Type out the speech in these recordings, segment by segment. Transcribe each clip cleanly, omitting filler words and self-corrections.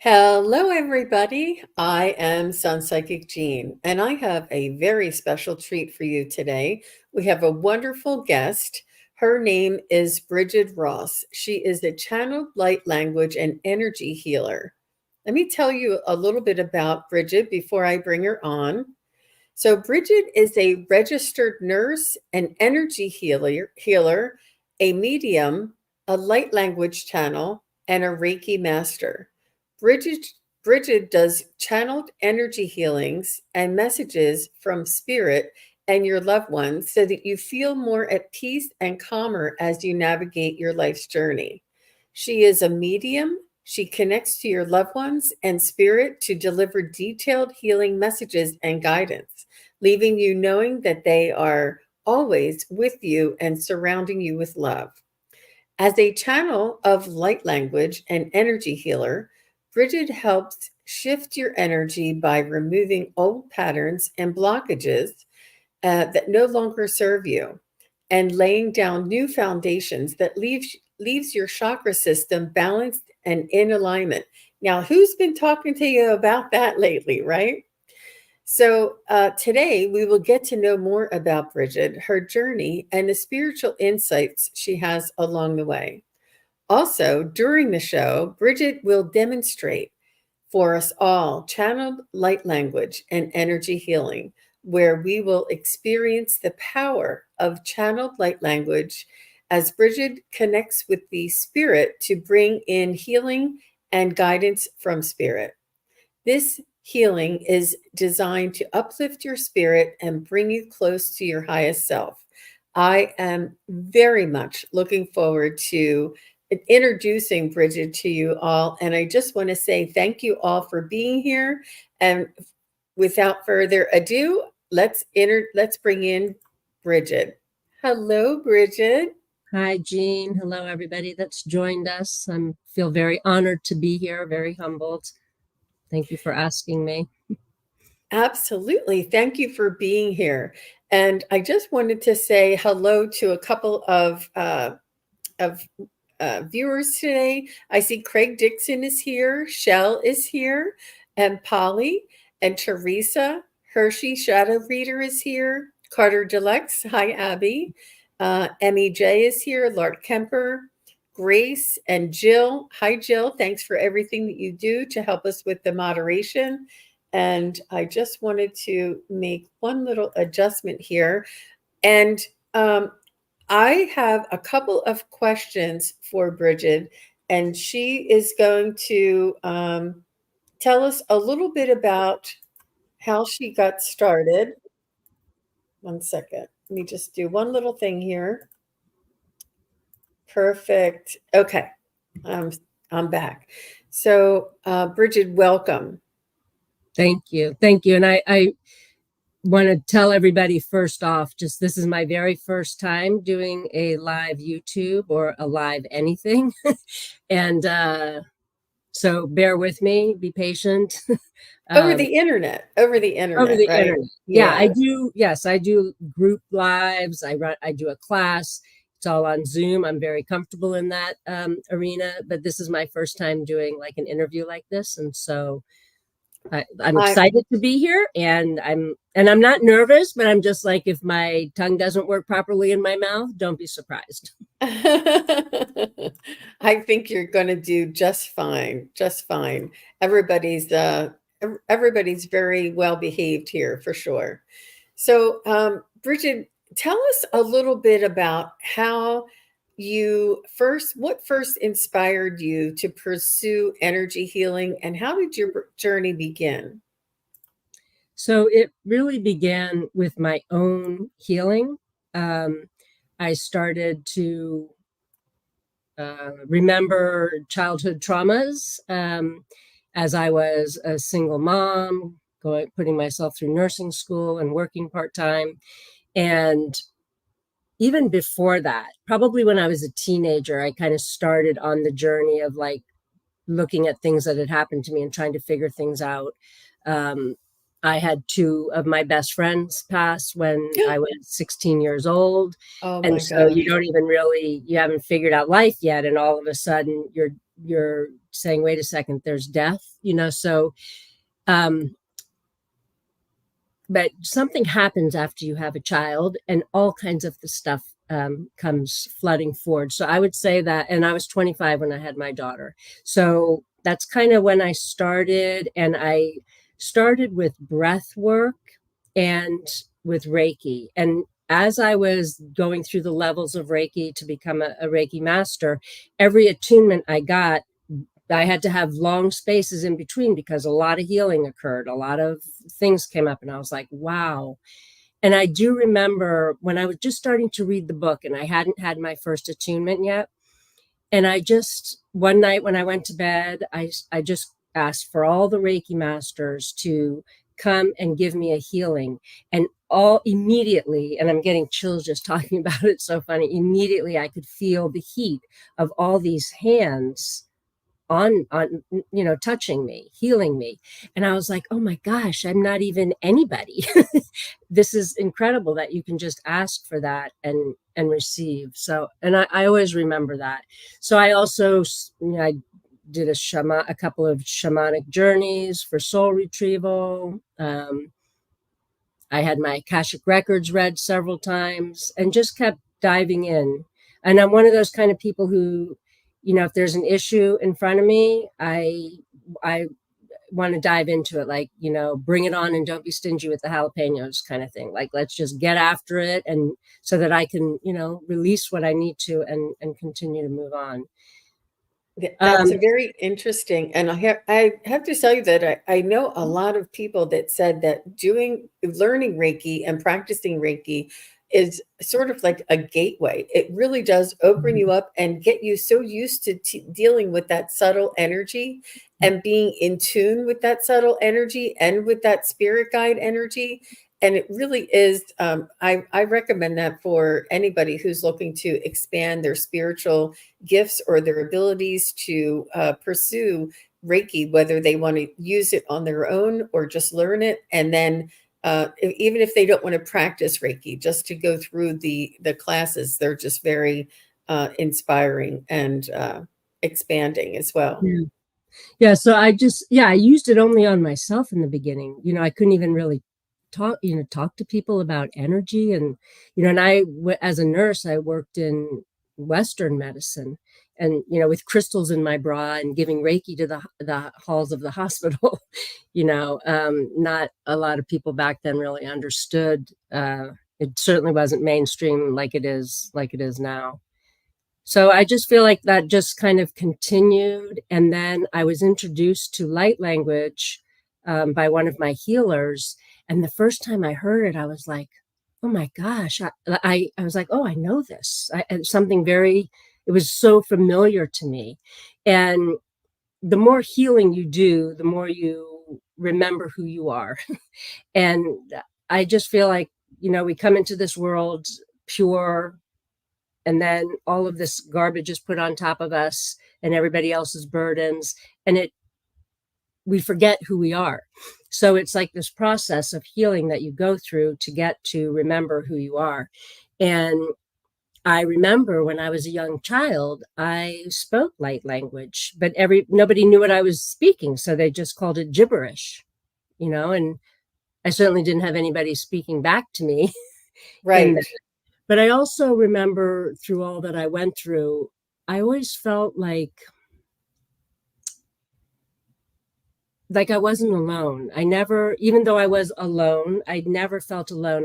Hello, everybody. I am Sun Psychic Jean, and I have a very special treat for you today. We have a wonderful guest. Her name is Brigid Ross. She is a channeled light language and energy healer. Let me tell you a little bit about Brigid before I bring her on. So, Brigid is a registered nurse, an energy healer, a medium, a light language channel, and a Reiki Master. Bridget, Bridget does channeled energy healings and messages from spirit and your loved ones so that you feel more at peace and calmer as you navigate your life's journey. She is a medium. She connects to your loved ones and spirit to deliver detailed healing messages and guidance, leaving you knowing that they are always with you and surrounding you with love. As a channel of light language and energy healer, Brigid helps shift your energy by removing old patterns and blockages that no longer serve you and laying down new foundations that leaves your chakra system balanced and in alignment. Now, who's been talking to you about that lately, right? So, today we will get to know more about Brigid, her journey, and the spiritual insights she has along the way. Also, during the show, Brigid will demonstrate for us all channeled light language and energy healing, where we will experience the power of channeled light language as Brigid connects with the spirit to bring in healing and guidance from spirit. This healing is designed to uplift your spirit and bring you close to your highest self. I am very much looking forward to introducing Brigid to you all. And I just want to say thank you all for being here. And without further ado, let's bring in Brigid. Hello, Brigid. Hi, Jean. Hello, everybody that's joined us. I feel very honored to be here, very humbled. Thank you for asking me. Absolutely. Thank you for being here. And I just wanted to say hello to a couple of viewers today. I see Craig Dixon is here, Shell is here, and Polly and Teresa. Hershey Shadow Reader is here. Carter Deluxe. Hi, Abby. Emmy J is here. Lart Kemper, Grace, and Jill. Hi, Jill. Thanks for everything that you do to help us with the moderation. And I just wanted to make one little adjustment here. And I have a couple of questions for Brigid, and she is going to tell us a little bit about how she got started. One second. Let me just do one little thing here. Perfect. Okay. Um, I'm back. So, Brigid, welcome. Thank you. Thank you. And I want to tell everybody first off, just this is my very first time doing a live YouTube or a live anything. And so bear with me, be patient. Over the internet. Over the Over internet, the right? internet. Yeah, I Yeah. do. Yes, I do group lives. I do a class. It's all on Zoom. I'm very comfortable in that arena, but this is my first time doing like an interview like this. And so I'm I excited to be here, and I'm not nervous, but I'm just like, if my tongue doesn't work properly in my mouth, don't be surprised. I think you're going to do just fine, just fine. Everybody's everybody's very well behaved here for sure. So, Bridget, tell us a little bit about how what first inspired you to pursue energy healing, and how did your journey begin? So it really began with my own healing. Um, I started to remember childhood traumas as I was a single mom, putting myself through nursing school and working part time. And even before that, probably when I was a teenager, I kind of started on the journey of like looking at things that had happened to me and trying to figure things out. Um, I had two of my best friends pass when I was 16 years old. Oh And my so gosh. you haven't figured out life yet. And all of a sudden you're you're saying, wait a second, there's death, so um but something happens after you have a child, and all kinds of the stuff comes flooding forward. So I would say that, and I was 25 when I had my daughter. So that's kind of when I started, and I started with breath work and with Reiki. And as I was going through the levels of Reiki to become a Reiki master, every attunement I had to have long spaces in between because a lot of healing occurred. A lot of things came up, and I was like, wow. And I do remember when I was just starting to read the book and I hadn't had my first attunement yet. And I just, one night when I went to bed, I just asked for all the Reiki masters to come and give me a healing. And all immediately, and I'm getting chills just talking about it, so funny, immediately I could feel the heat of all these hands on touching me, healing me. And I was like, oh my gosh, I'm not even anybody. This is incredible that you can just ask for that and receive. So, and I always remember that. So I also, I did a couple of shamanic journeys for soul retrieval. I had my Akashic records read several times and just kept diving in. And I'm one of those kind of people who, if there's an issue in front of me, I want to dive into it, like, bring it on and don't be stingy with the jalapenos kind of thing. Like, let's just get after it, and so that I can, release what I need to and continue to move on. That's a very interesting, and I have to tell you that I know a lot of people that said that learning Reiki and practicing Reiki is sort of like a gateway. It really does open you up and get you so used to dealing with that subtle energy and being in tune with that subtle energy and with that spirit guide energy. And it really is, I recommend that for anybody who's looking to expand their spiritual gifts or their abilities to pursue Reiki, whether they want to use it on their own or just learn it. And then even if they don't want to practice Reiki, just to go through the classes, they're just very inspiring and expanding as well. Yeah. Yeah, so I used it only on myself in the beginning. I couldn't even really talk to people about energy. And, and as a nurse, I worked in Western medicine and, with crystals in my bra and giving Reiki to the halls of the hospital. Not a lot of people back then really understood. It certainly wasn't mainstream like it is now. So I just feel like that just kind of continued. And then I was introduced to light language by one of my healers. And the first time I heard it, I was like, oh my gosh. I was like, oh, I know this. It was so familiar to me. And the more healing you do, the more you remember who you are. And I just feel like, we come into this world pure, and then all of this garbage is put on top of us and everybody else's burdens, and we forget who we are. So it's like this process of healing that you go through to get to remember who you are. And I remember when I was a young child, I spoke light language, but nobody knew what I was speaking, so they just called it gibberish, and I certainly didn't have anybody speaking back to me. Right. But I also remember through all that I went through, I always felt like I wasn't alone. I never, even though I was alone, I never felt alone.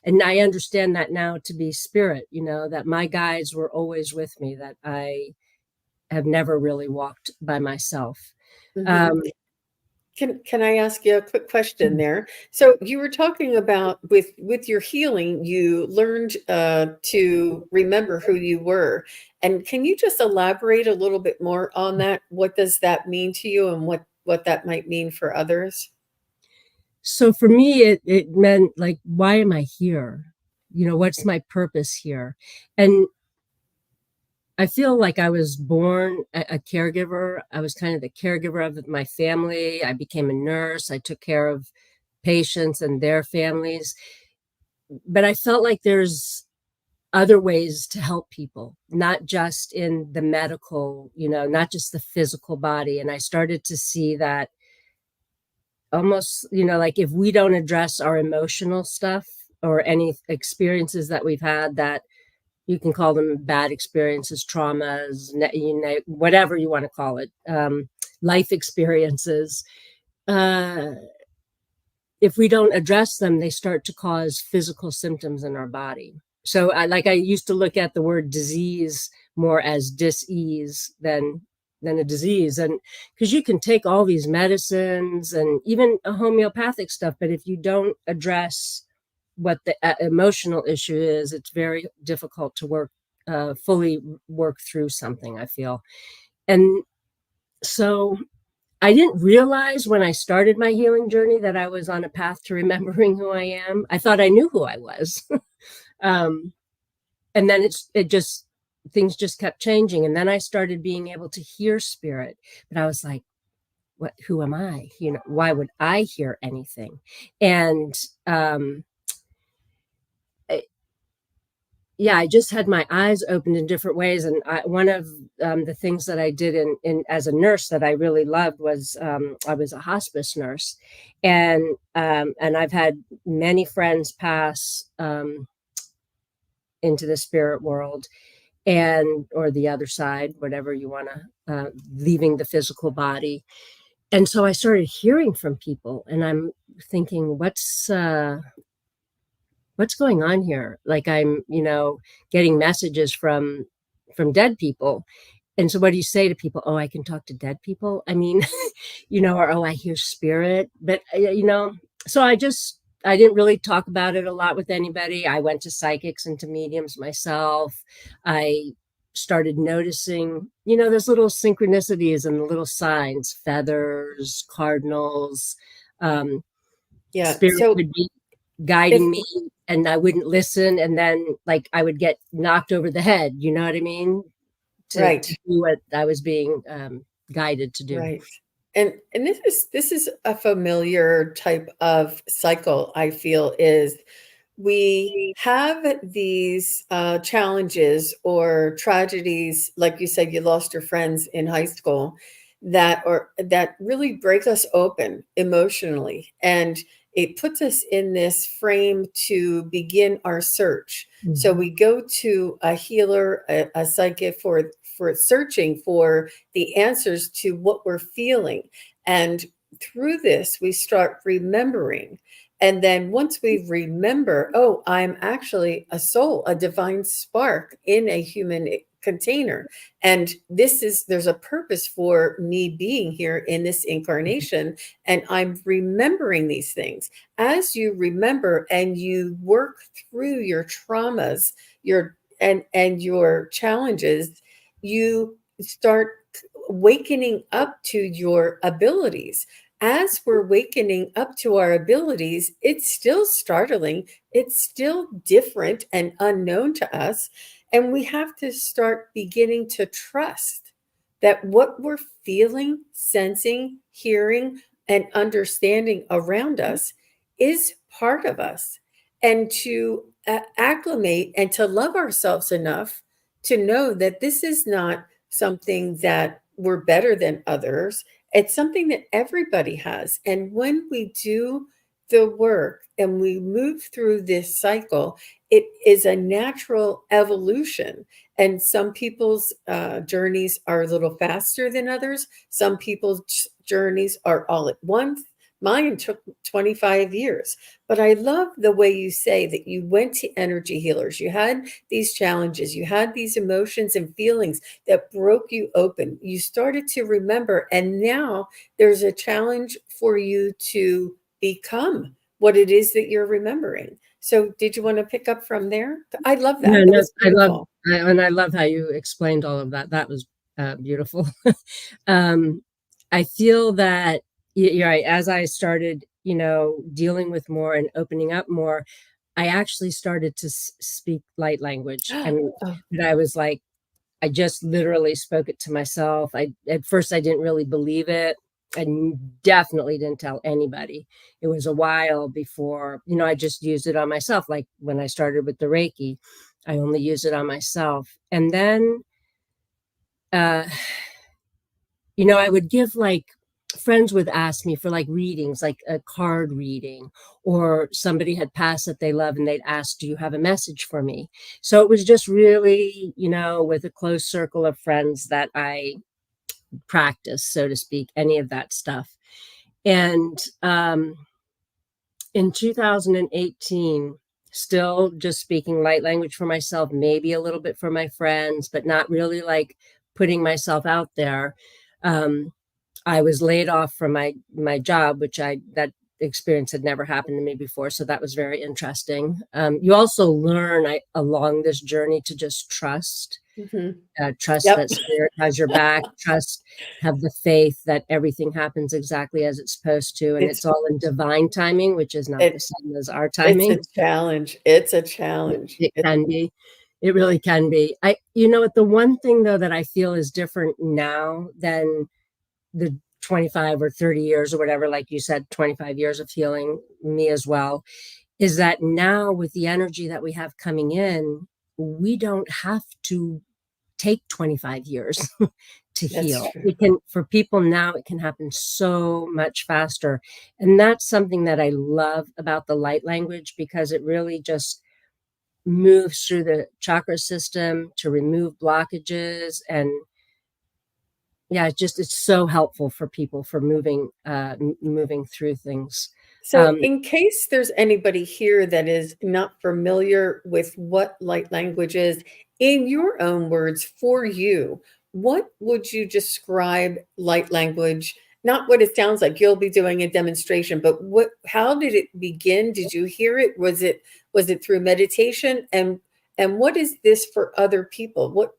And I understand that now to be spirit, that my guides were always with me, that I have never really walked by myself. Mhm. Can I ask you a quick question there? So you were talking about with your healing, you learned to remember who you were, and can you just elaborate a little bit more on that? What does that mean to you, and what that might mean for others? So for me, it meant like, why am I here? What's my purpose here? And I feel like I was born a caregiver. I was kind of the caregiver of my family. I became a nurse. I took care of patients and their families. But I felt like there's other ways to help people, not just in the medical, not just the physical body. And I started to see that almost, like if we don't address our emotional stuff or any experiences that we've had, that you can call them bad experiences, traumas, whatever you want to call it, life experiences. Uh, if we don't address them, they start to cause physical symptoms in our body. So I used to look at the word disease more as dis-ease than a disease. And because you can take all these medicines and even a homeopathic stuff, but if you don't address what the emotional issue is, it's very difficult to fully work through something, I feel. And so I didn't realize when I started my healing journey that I was on a path to remembering who I am. I thought I knew who I was. um, and then things just kept changing. And then I started being able to hear spirit. But I was like, who am I? Why would I hear anything? And yeah, I just had my eyes opened in different ways. And one of the things that I did in as a nurse that I really loved was I was a hospice nurse, and I've had many friends pass into the spirit world or the other side, whatever you want to, leaving the physical body. And so I started hearing from people, and I'm thinking, what's going on here? Like I'm, getting messages from dead people. And so what do you say to people? Oh, I can talk to dead people. I mean, or, oh, I hear spirit. But, so I didn't really talk about it a lot with anybody. I went to psychics and to mediums myself. I started noticing, those little synchronicities and the little signs, feathers, cardinals, Yeah. spirit So would be guiding if me, and I wouldn't listen, and then like I would get knocked over the head, you know what I mean, to right, do what I was being guided to do. right. And this is a familiar type of cycle, I feel, is we have these challenges or tragedies, like you said, you lost your friends in high school, that really break us open emotionally, and it puts us in this frame to begin our search. So Mhm. we go to a healer, a psychic, for searching for the answers to what we're feeling, and through this we start remembering. And then once we remember, oh, I'm actually a soul, a divine spark in a human container. And there's a purpose for me being here in this incarnation. And I'm remembering these things. As you remember and you work through your traumas, and your challenges, you start wakening up to your abilities. As we're wakening up to our abilities, it's still startling. It's still different and unknown to us. And we have to start beginning to trust that what we're feeling, sensing, hearing, and understanding around us is part of us. And to acclimate and to love ourselves enough to know that this is not something that we're better than others. It's something that everybody has. And when we do the work and we move through this cycle, it is a natural evolution. And some people's journeys are a little faster than others. Some people's journeys are all at once. Mine took 25 years. But I love the way you say that you went to energy healers. You had these challenges, you had these emotions and feelings that broke you open. You started to remember, and now there's a challenge for you to become what it is that you're remembering. So, did you want to pick up from there? I love No, that. That no, was beautiful. and I love how you explained all of that. That was beautiful. um, I feel that you're right. As I started, dealing with more and opening up more, I actually started to speak light language. I mean, Oh, and I was like, I just literally spoke it to myself. At first I didn't really believe it. I definitely didn't tell anybody. It was a while before, I just used it on myself. Like when I started with the Reiki, I only use it on myself. And then, uh, I would give like, friends would ask me for like readings, like a card reading, or somebody had passed that they love and they'd ask, do you have a message for me? So it was just really, with a close circle of friends that I practice, so to speak, any of that stuff. And in 2018, still just speaking light language for myself, maybe a little bit for my friends, but not really like putting myself out there. I was laid off from my job, which that experience had never happened to me before, so that was very interesting. You also learn along this journey to just trust. Mhm. Trust Yep. that spirit has your back. Trust, have the faith that everything happens exactly as it's supposed to, and It's it's all in divine timing, which is not the it same as our it's a timing. challenge. It's a It, challenge. it can be. It really can be. What, the one thing though that I feel is different now than the 25 or 30 years or whatever, like you said, 25 years of healing, me as well, is that now with the energy that we have coming in, we don't have to take 25 years to That's heal. true. It can, for people now, it can happen so much faster. And that's something that I love about the light language, because it really just moves through the chakra system to remove blockages. And yeah, it's so helpful for people for moving through things. So, in case there's anybody here that is not familiar with what light language is, in your own words, for you, what would you describe light language? Not what it sounds like. You'll be doing a demonstration, but how did it begin? Did you hear it? Was it through meditation? And what is this for other people?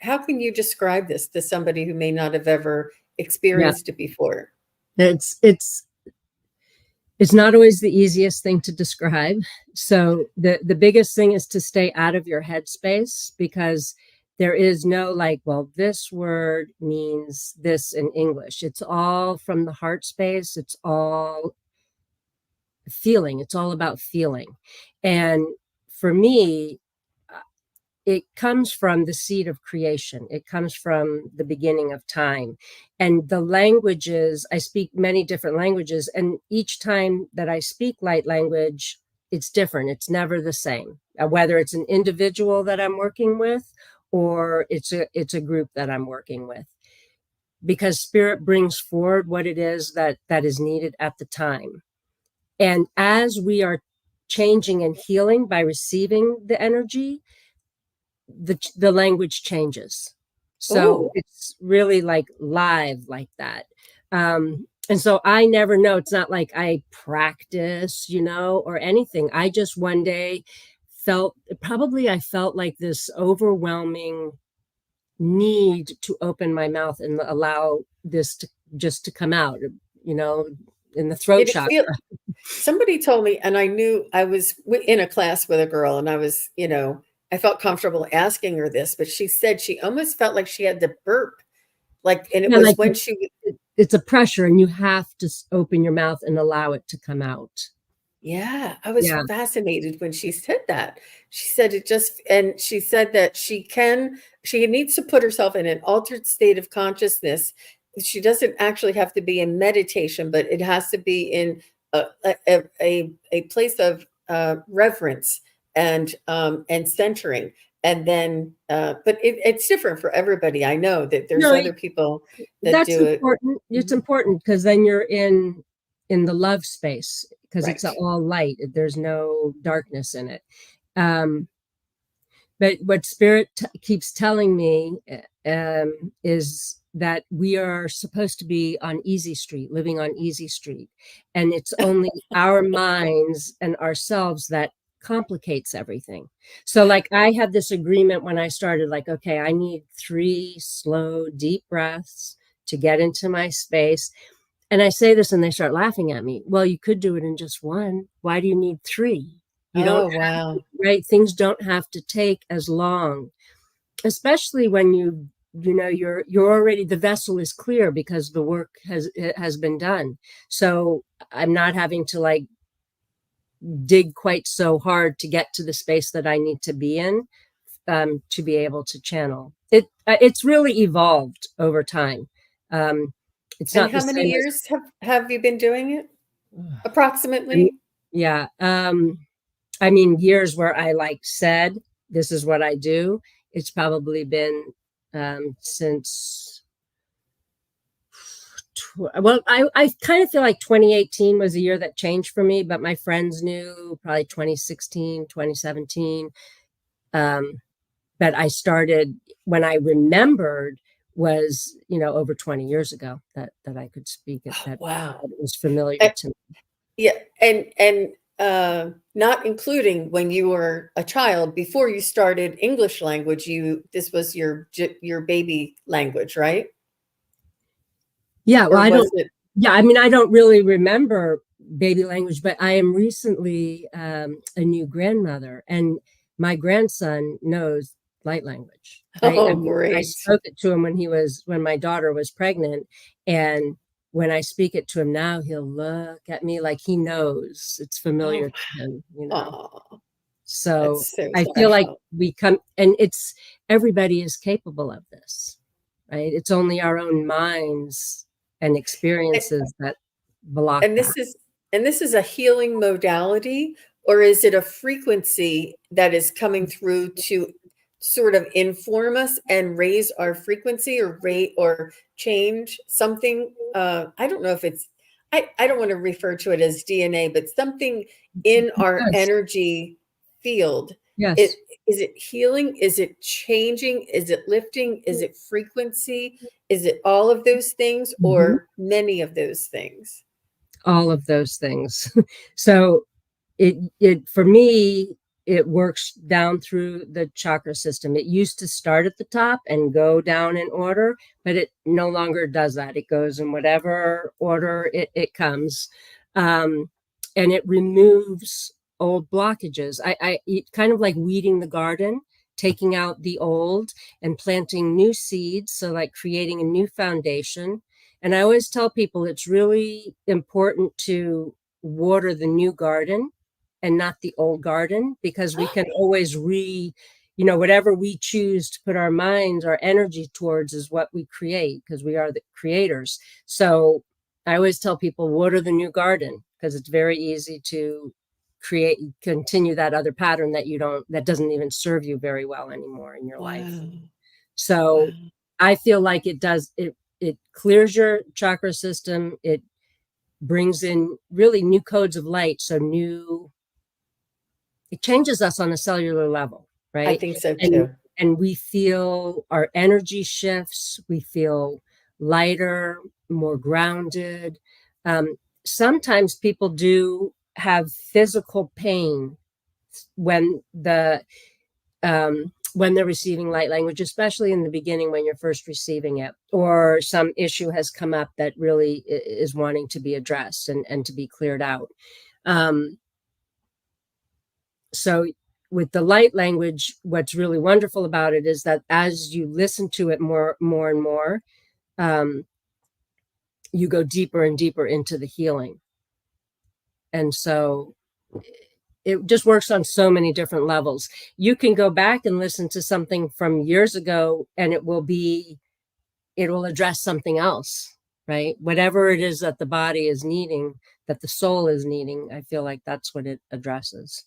How can you describe this to somebody who may not have ever Yeah, experienced it before? it's it's not always the easiest thing to describe. So the biggest thing is to stay out of your headspace, because there is no like, well, this word means this in English. It's all from the heart space. It's all feeling. It's all about feeling. And for me, it comes from the seed of creation. It comes from the beginning of time. And the languages, I speak many different languages. And each time that I speak light language, it's different. It's never the same, whether it's an individual that I'm working with or it's a group that I'm working with, because spirit brings forward what it is that is needed at the time. And as we are changing and healing by receiving the energy, the language changes. So Oh, it's really like live like that. And so I never know. It's not like I practice, or anything. I just one day I felt like this overwhelming need to open my mouth and allow this to just to come out, you know, in the throat did it chakra. feel somebody told me, and I knew I was in a class with a girl, and I felt comfortable asking her this, but she said she almost felt like she had to burp, like, and it Yeah, was like when she w it's a pressure and you have to open your mouth and allow it to come out. yeah, I was Yeah. fascinated when she said that. She said it just and she said that she needs to put herself in an altered state of consciousness. She doesn't actually have to be in meditation, but it has to be in a place of, reverence and centering, and then, but it's different for everybody. I know that there's No, other people that that's do it. important. It's Mhm. important because then you're in the love space, because it's Right. all light. There's no darkness in it. Um, but what spirit keeps telling me is that we are supposed to be on easy street, living on easy street, and it's only our minds and ourselves that complicates everything. So like I had this agreement when I started, like, okay, I need 3 slow deep breaths to get into my space. And I say this and they start laughing at me. Well, you could do it in just one. Why do you need 3? You don't Oh, have to, wow. right? Things don't have to take as long, especially when you're already, the vessel is clear because the work has been done. So I'm not having to like dig quite so hard to get to the space that I need to be in, to be able to channel it. It's really evolved over time. It's And not the how many same as, years have you been doing it I mean, approximately? yeah. I mean, years where I like said, this is what I do. It's probably been since, well, I kind of feel like 2018 was a year that changed for me, but my friends knew probably 2016, 2017. But I started when I remembered was, over 20 years ago that I could speak it, Oh, that wow. it was familiar And, to me. yeah, and not including when you were a child before you started English language, this was your baby language, right? Yeah, well, Or was it? yeah, I mean, I don't really remember baby language, but I am recently a new grandmother, and my grandson knows light language. I Oh, mean, I great. spoke it to him when my daughter was pregnant, and when I speak it to him now, he'll look at me like he knows it's familiar Oh, to him. oh, So that's so I feel like special. we come, and it's everybody is capable of this, right? It's only our own minds and experiences that block And that. this is a healing modality, or is it a frequency that is coming through to sort of inform us and raise our frequency or rate or change something? I don't know if it's I don't want to refer to it as DNA, but something in our Yes, energy field. yes. It is it healing? Is it changing? Is it lifting? Is it frequency? Is it all of those things Mhm. or many of those things? All of those things. So it for me, it works down through the chakra system. It used to start at the top and go down in order, but it no longer does that. It goes in whatever order it comes. um, and it removes old blockages. Kind of like weeding the garden, taking out the old and planting new seeds, so like creating a new foundation. And I always tell people it's really important to water the new garden and not the old garden, because we can always whatever we choose to put our minds, our energy towards is what we create, because we are the creators. So I always tell people, water the new garden, because it's very easy to continue that other pattern that doesn't even serve you very well anymore in your life. Wow. So Wow. I feel like it clears your chakra system. It brings in really new codes of light. So it changes us on a cellular level, I right? think so and too. and we feel our energy shifts. We feel lighter, more grounded. Sometimes people do have physical pain when they're receiving light language, especially in the beginning when you're first receiving it, or some issue has come up that really is wanting to be addressed and to be cleared out. um, so with the light language, what's really wonderful about it is that as you listen to it more and more, um, you go deeper and deeper into the healing. And so it just works on so many different levels. You can go back and listen to something from years ago, and it will address something else, right? Whatever it is that the body is needing, that the soul is needing, I feel like that's what it addresses.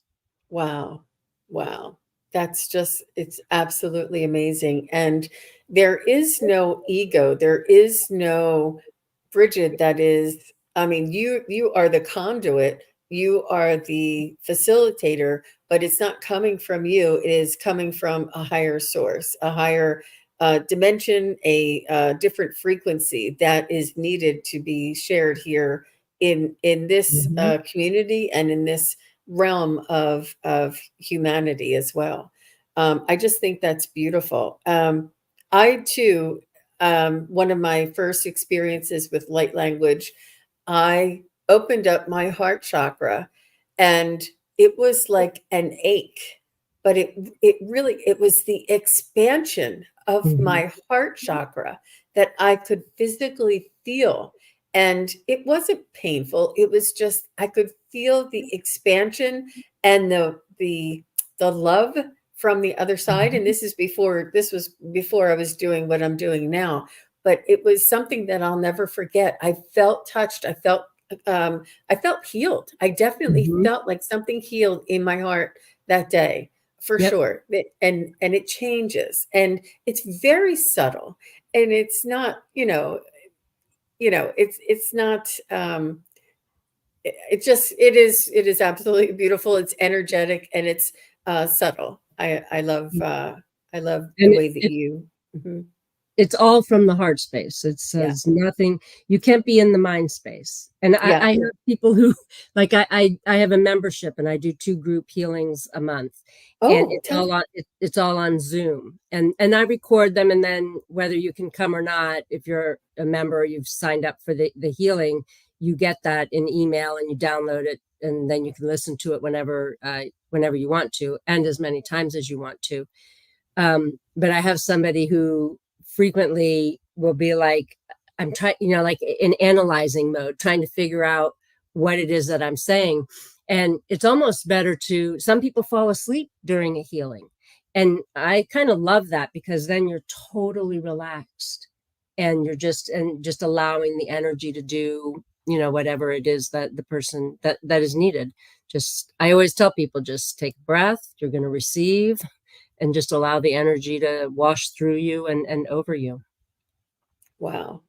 Wow. Wow. It's absolutely amazing. And there is no ego. There is no Brigid that is, I mean, you are the conduit, you are the facilitator, but it's not coming from you. It is coming from a higher source, a higher dimension, a different frequency that is needed to be shared here in this Mhm. community and in this realm of humanity as well. I just think that's beautiful. I too, one of my first experiences with light language, I opened up my heart chakra, and it was like an ache, but it was the expansion of Mhm. my heart chakra that I could physically feel. And it wasn't painful. It was just I could feel the expansion and the love from the other side. And Mhm. this was before I was doing what I'm doing now. But it was something that I'll never forget. I felt touched. I felt healed. I definitely Mhm. felt like something healed in my heart that day, for Yep. sure. And it changes, and it's very subtle, and it's not, it's not, it is absolutely beautiful. It's energetic, and it's subtle. I love the And way that you. Mhm. it's all from the heart space. It Yeah. says nothing. You can't be in the mind space. And Yeah. I have people who like I have a membership and I do 2 group healings a month. And Oh, it's all on Zoom. And I record them, and then whether you can come or not, if you're a member, you've signed up for the healing, you get that in email and you download it, and then you can listen to it whenever you want to, and as many times as you want to. But I have somebody who frequently will be like, I'm trying, like in analyzing mode, trying to figure out what it is that I'm saying. And it's almost better to, some people fall asleep during a healing. And I kind of love that, because then you're totally relaxed and just allowing the energy to do, whatever it is that the person that is needed. Just, I always tell people, just take a breath, you're going to receive, and just allow the energy to wash through you and over you. wow.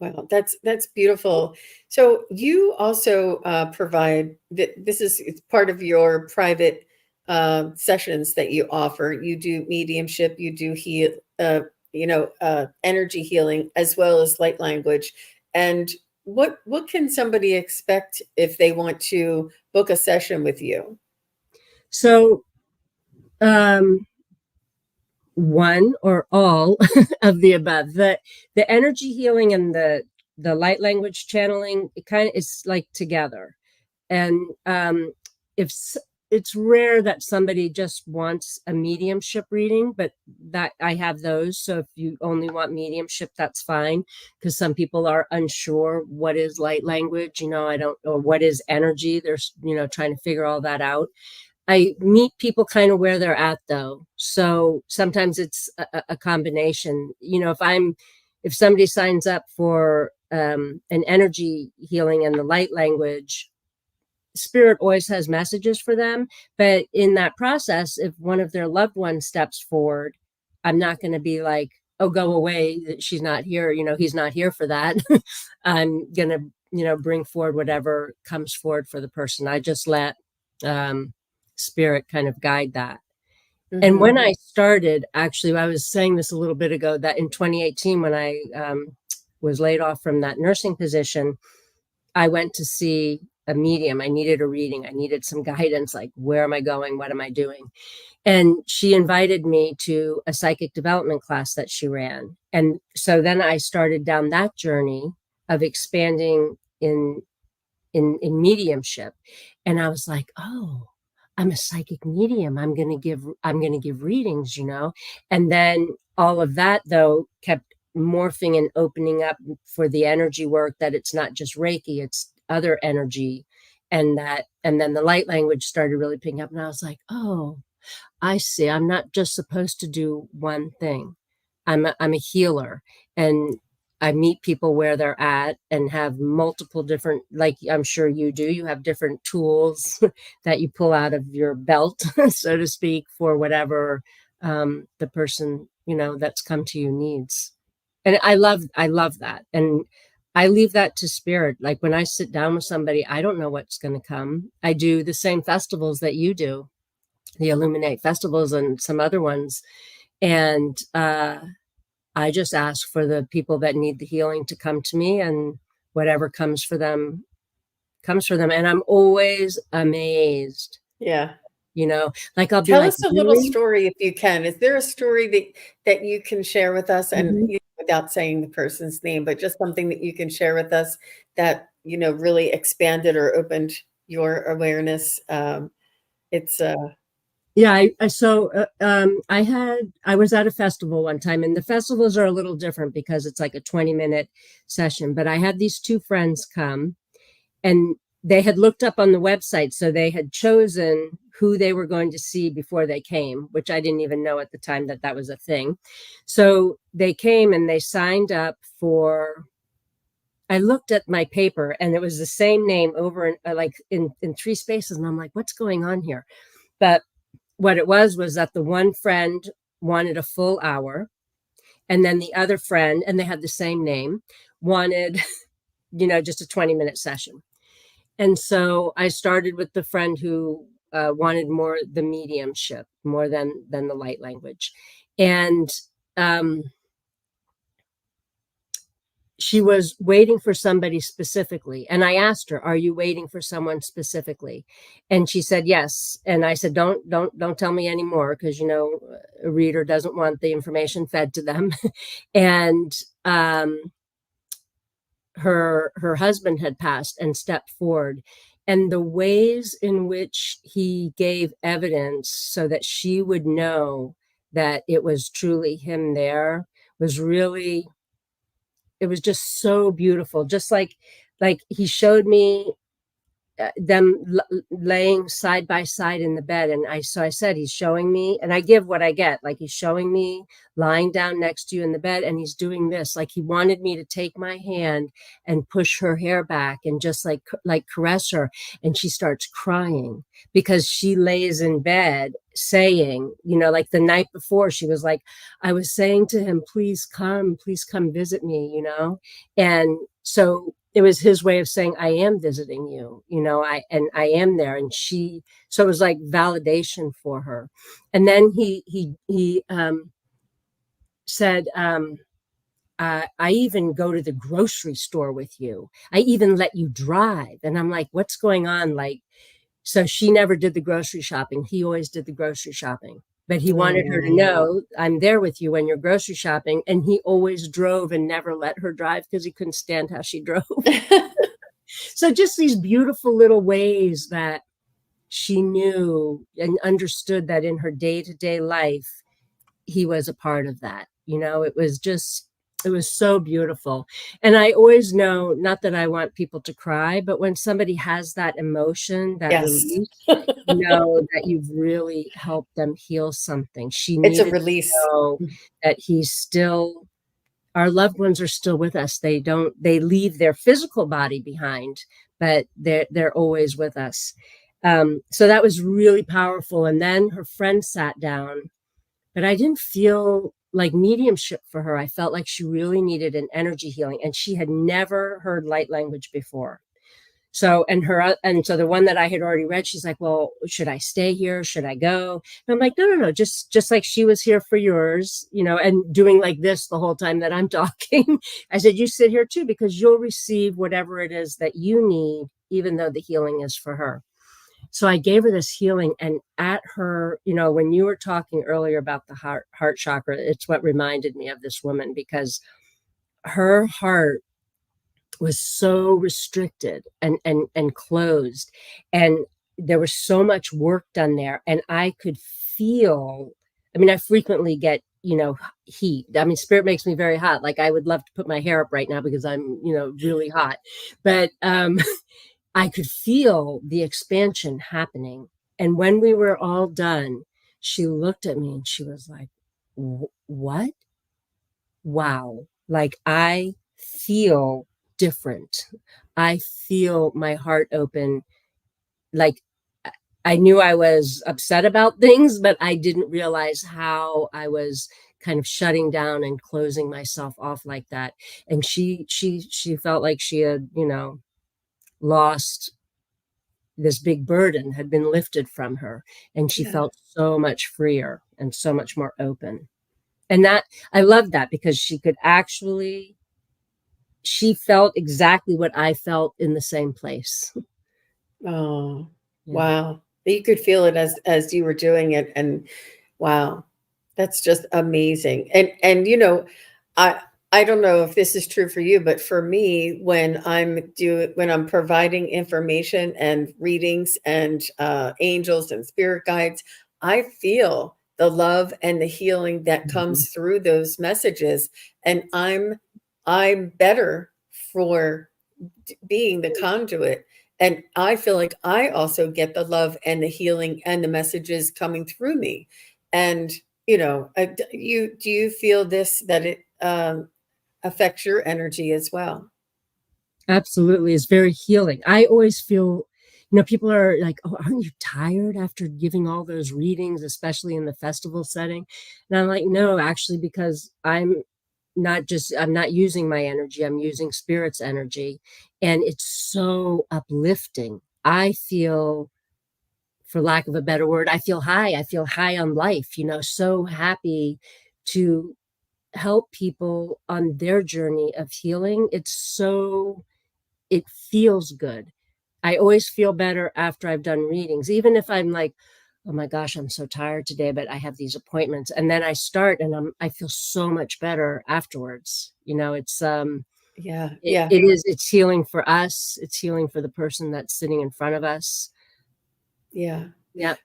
Wow, that's beautiful. So you also provide that this is it's part of your private sessions that you offer. You do mediumship, you do energy healing as well as light language. And what can somebody expect if they want to book a session with you? So, um, one or all of the above. The energy healing and the light language channeling, it kind of is like together. And if it's rare that somebody just wants a mediumship reading, but that I have those. So if you only want mediumship, that's fine, because some people are unsure what is light language, I don't know what is energy. They're trying to figure all that out. I meet people kind of where they're at, though. So sometimes it's a combination. If somebody signs up for an energy healing and the light language, spirit always has messages for them. But in that process, if one of their loved ones steps forward, I'm not going to be like, oh, go away. She's not here. He's not here for that. I'm going to, bring forward whatever comes forward for the person. I just let um, spirit kind of guide that. And when Hmm. I started, actually, I was saying this a little bit ago, that in 2018, when I was laid off from that nursing position, I went to see a medium. I needed a reading. I needed some guidance, like, where am I going? What am I doing? And she invited me to a psychic development class that she ran. And so then I started down that journey of expanding in mediumship. And I was like, oh, I'm a psychic medium. I'm going to give readings, And then all of that, though, kept morphing and opening up for the energy work, that it's not just Reiki, it's other energy. And then the light language started really picking up. And I was like, oh, I see. I'm not just supposed to do one thing. I'm a healer, and I meet people where they're at and have multiple different, like I'm sure you do. You have different tools that you pull out of your belt, so to speak, for whatever the person that's come to you needs. And I love that, and I leave that to spirit. Like when I sit down with somebody, I don't know what's going to come. I do the same festivals that you do, the Illuminate festivals and some other ones. And I just ask for the people that need the healing to come to me, and whatever comes for them comes for them. And I'm always amazed, Yeah. like I'll be Tell like, us a little really? story if you can. Is there a story that you can share with us, and Mhm. without saying the person's name, but just something that you can share with us that, really expanded or opened your awareness? It's Yeah, I was at a festival one time, and the festivals are a little different because it's like a 20-minute session. But I had these two friends come, and they had looked up on the website, so they had chosen who they were going to see before they came, which I didn't even know at the time that that was a thing. So they came and they signed up for. I looked at my paper, and it was the same name over in, like in three spaces, and I'm like, what's going on here? But what it was that the one friend wanted a full hour, and then the other friend, and they had the same name, wanted just a 20-minute session. And so I started with the friend who wanted more the mediumship more than the light language. And um, she was waiting for somebody specifically, and I asked her, are you waiting for someone specifically? And she said yes. And I said, don't tell me anymore, because a reader doesn't want the information fed to them. And her husband had passed and stepped forward, and the ways in which he gave evidence so that she would know that it was truly him there was really, it was just so beautiful. Just like he showed me them laying side by side in the bed, and I said, he's showing me, and I give what I get, like he's showing me lying down next to you in the bed, and he's doing this, like he wanted me to take my hand and push her hair back and just like caress her. And she starts crying because she lays in bed saying, like the night before, she was like, I was saying to him, please come visit me. And so it was his way of saying, I am visiting you, I am there. And so it was like validation for her. And then he said, I even go to the grocery store with you. I even let you drive. And I'm like, what's going on? Like, so she never did the grocery shopping. He always did the grocery shopping. But he wanted her to know, I'm there with you when you're grocery shopping. And he always drove and never let her drive because he couldn't stand how she drove. So just these beautiful little ways that she knew and understood that in her day-to-day life, he was a part of that. It was so beautiful. And I always know, not that I want people to cry, but when somebody has that emotion, that Yes. release, that you've really helped them heal something. She It's a needed to release. know that our loved ones are still with us. They leave their physical body behind, but they're always with us. So that was really powerful. And then her friend sat down, but I didn't feel like mediumship for her. I felt like she really needed an energy healing, and she had never heard light language before. So, and so the one that I had already read, she's like, well, should I stay here? Should I go? And I'm like, no. Just like she was here for yours, and doing like this the whole time that I'm talking. I said, you sit here too, because you'll receive whatever it is that you need, even though the healing is for her. So I gave her this healing, and at her, when you were talking earlier about the heart chakra, it's what reminded me of this woman, because her heart was so restricted and closed, and there was so much work done there, and I could feel, I mean, I frequently get heat. I mean, spirit makes me very hot. Like I would love to put my hair up right now because I'm really hot. But I could feel the expansion happening. And when we were all done, she looked at me and she was like, what? Wow. Like I feel different. I feel my heart open. Like I knew I was upset about things, but I didn't realize how I was kind of shutting down and closing myself off like that. And she felt like she had, lost this big burden, had been lifted from her, and she felt so much freer and so much more open. And that, I love that, because she felt exactly what I felt in the same place. Oh, Yeah. wow. You could feel it as you were doing it, and wow, that's just amazing. And I I don't know if this is true for you, but for me, when I'm providing information and readings and angels and spirit guides, I feel the love and the healing that Mhm. comes through those messages, and I'm better for being the conduit. And I feel like I also get the love and the healing and the messages coming through me. And you do you feel this, that it affects your energy as well? Absolutely. It's very healing. I always feel, people are like, oh, aren't you tired after giving all those readings, especially in the festival setting? And I'm like, no, actually, because I'm not using my energy, I'm using spirit's energy. And it's so uplifting. I feel, for lack of a better word, I feel high. I feel high on life, so happy to help people on their journey of healing. It feels good. I always feel better after I've done readings, even if I'm like, oh my gosh, I'm so tired today, but I have these appointments. And then I start and I feel so much better afterwards. Yeah, yeah. It's healing for us. It's healing for the person that's sitting in front of us. Yeah. Yeah.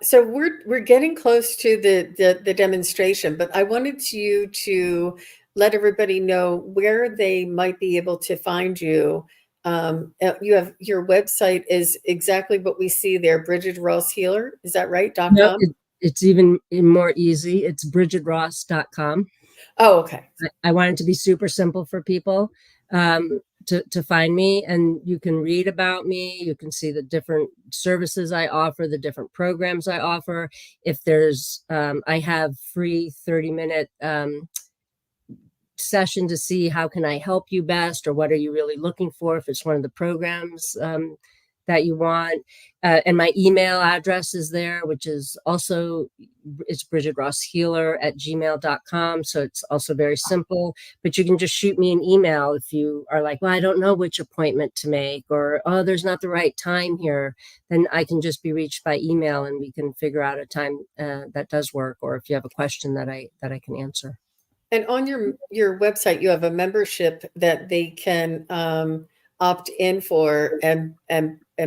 So we're getting close to the demonstration, but I wanted you to let everybody know where they might be able to find you. You have your website is exactly what we see there, Brigid Ross Healer. Is that right? Dot No, com. it's even more easy. It's brigidross.com. Oh, okay. I want it to be super simple for people to find me, and you can read about me. You can see the different services I offer, the different programs I offer. If there's, I have free 30-minute session to see how can I help you best, or what are you really looking for, if it's one of the programs that you want. And my email address is there, which is also, it's brigidrosshealer@gmail.com. So it's also very simple, but you can just shoot me an email if you are like, well, I don't know which appointment to make, or, oh, there's not the right time here. Then I can just be reached by email and we can figure out a time that does work, or if you have a question that I can answer. And on your website, you have a membership that they can opt in for, and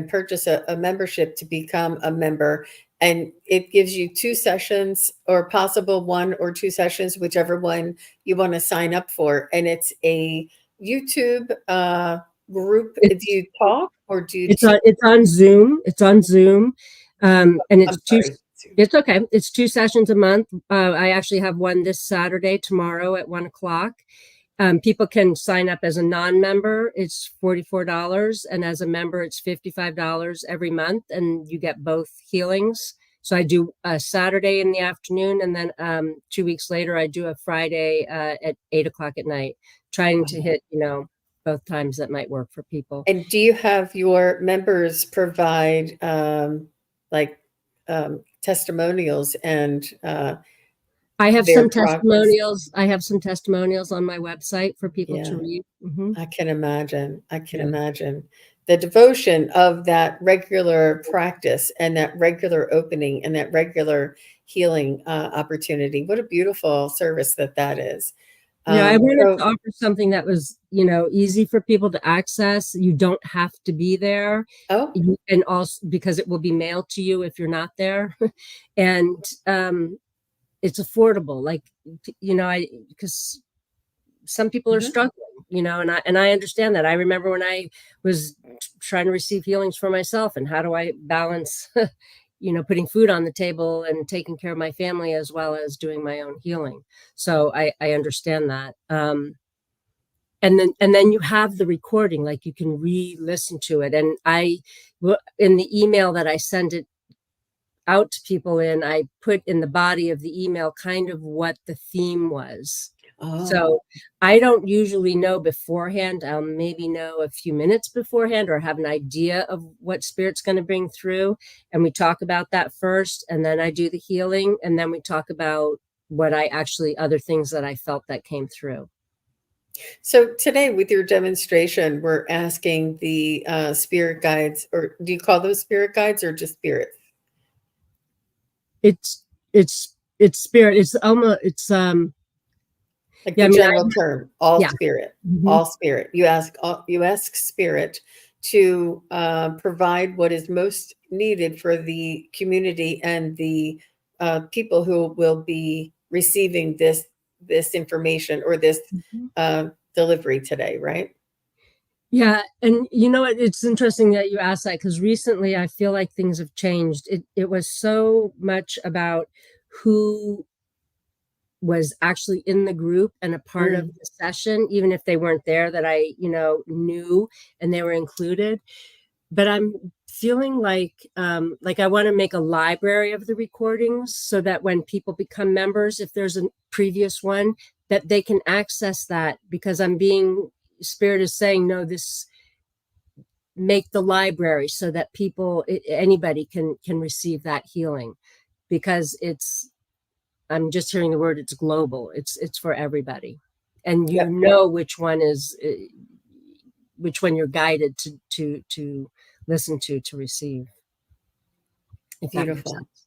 purchase a membership to become a member. And it gives you two sessions, or possible one or two sessions, whichever one you want to sign up for. And it's a YouTube group. Do It's you talk or do you It's teach? on Zoom. It's on Zoom, and I'm it's two. sorry. It's okay. It's two sessions a month. I actually have one this Saturday, tomorrow at 1 o'clock. People can sign up as a non-member. It's $44, and as a member, it's $55 every month, and you get both healings. So I do a Saturday in the afternoon, and then 2 weeks later, I do a Friday at 8 o'clock at night, trying to hit both times that might work for people. And do you have your members provide like testimonials and their progress? I have some testimonials on my website for people to Yeah, read. I can imagine. I can Yeah. imagine the devotion of that regular practice and that regular opening and that regular healing opportunity. What a beautiful service that is. Yeah, I wanted to So, offer something that was, easy for people to access. You don't have to be there. oh, And also because it will be mailed to you if you're not there. And it's affordable. Like, I because some people are mhm. struggling, and I understand that. I remember when I was trying to receive healings for myself, and how do I balance putting food on the table and taking care of my family as well as doing my own healing. So I understand that. And then you have the recording, like you can re-listen to it. And in the email that I send it out to people in, I put in the body of the email kind of what the theme was. Oh. So I don't usually know beforehand. I'll maybe know a few minutes beforehand, or have an idea of what spirit's going to bring through. And we talk about that first, and then I do the healing. And then we talk about other things that I felt that came through. So today, with your demonstration, we're asking the spirit guides, or do you call those spirit guides or just spirit? It's, it's spirit. It's almost, Like yeah, the I mean, general term, all yeah. spirit, Mhm. all spirit. You ask spirit to provide what is most needed for the community and the people who will be receiving this information or this delivery today, right? Yeah, and you know what? It's interesting that you asked that, because recently I feel like things have changed. It was so much about who was actually in the group and a part of Mm, the session, even if they weren't there, that I, knew and they were included. But I'm feeling like I want to make a library of the recordings, so that when people become members, if there's a previous one, that they can access that, because Spirit is saying, no, this, make the library so that anybody can receive that healing, because I'm just hearing the word, it's global, it's for everybody. And yep, which one is, which one you're guided to listen to receive, if that makes beautiful. sense.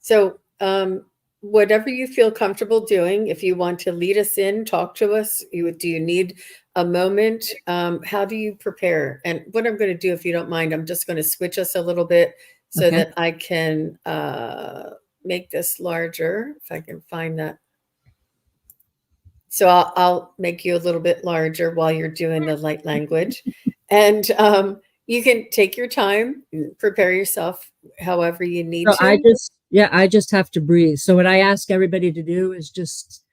So, whatever you feel comfortable doing, if you want to lead us in, talk to us. Do you need a moment? How do you prepare? And what I'm going to do, if you don't mind, I'm just going to switch us a little bit so Okay. that I can make this larger, if I can find that. So I'll make you a little bit larger while you're doing the light language. And you can take your time, prepare yourself however you need So to. I just have to breathe. So what I ask everybody to do is just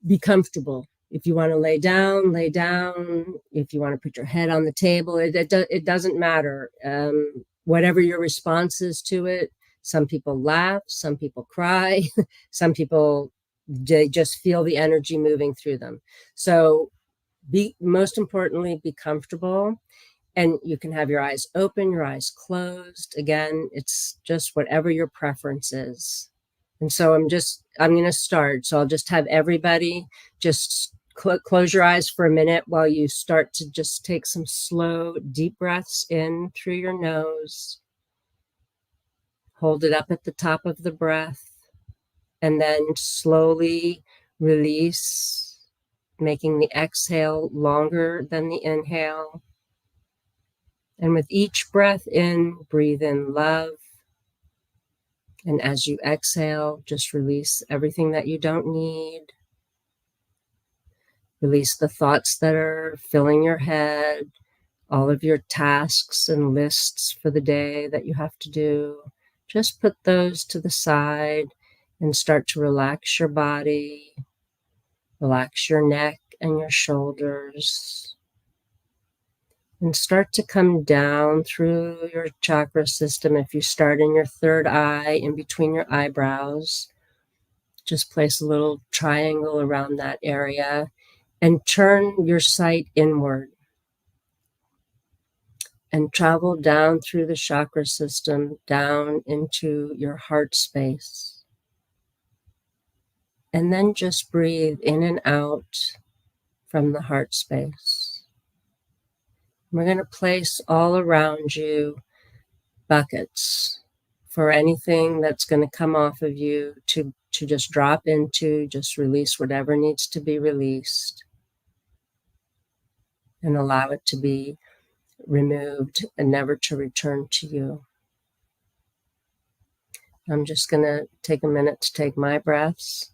be comfortable. If you want to lay down, lay down. If you want to put your head on the table, it doesn't matter. Whatever your response is to it. Some people laugh, some people cry, some people just feel the energy moving through them. So most importantly, be comfortable. And you can have your eyes open, your eyes closed. Again, it's just whatever your preference is. And so I'm going to start. So I'll just have everybody just close your eyes for a minute while you start to just take some slow, deep breaths in through your nose. Hold it up at the top of the breath, and then slowly release, making the exhale longer than the inhale. And with each breath in, breathe in love. And as you exhale, just release everything that you don't need. Release the thoughts that are filling your head, all of your tasks and lists for the day that you have to do. Just put those to the side and start to relax your body, relax your neck and your shoulders. And start to come down through your chakra system. If you start in your third eye, in between your eyebrows, just place a little triangle around that area and turn your sight inward and travel down through the chakra system, down into your heart space. And then just breathe in and out from the heart space. We're going to place all around you buckets for anything that's going to come off of you to just drop into, just release whatever needs to be released and allow it to be removed and never to return to you. I'm just going to take a minute to take my breaths.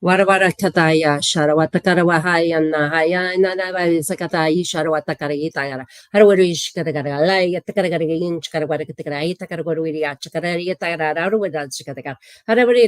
Warawara kataya sharawata karawahaya nahaya nanavai sakatai sharawata karayitayara. Harawarish katakaralai takaragarin chakarawata katakarai takaraguria chakaraya tarararuada chakataka. Harawari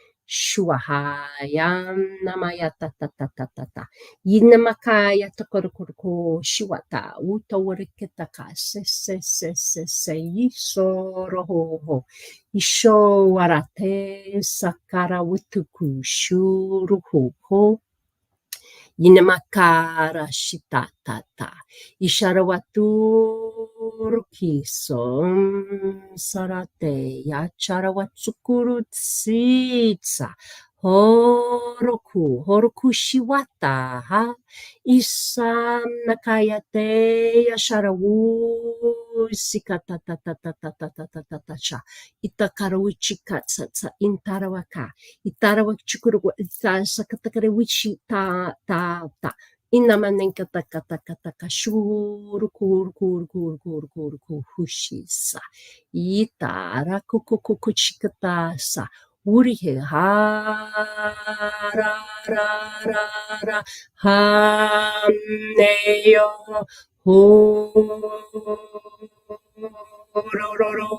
Shuahayam namaya ta ta ta ta ta ta. Yinamakaya tokoroko shiwata. Uto warikitaka se se se se se yisoroho. Isho warate sakara wutuku shuruho. Yinamakara shitatata. Isharawatu kiso sarate yacharawatsukuru tsitsa. Horoku shiwata ha. Isam nakayate yasharawu sikata ta ta ta ta ta ta ta ta ta cha. Itakarawuchikatsatsa intarawaka. Itarawa chukuru ita sakatakare wichi ta ta ta. Inamanenka taka taka taka shuru kuru kuru kuru kuru kuru kuru hushisa. Itara kuku kuku chikata sa. Urihe ha ra ra ra ra ha neyo ho ro ro ro.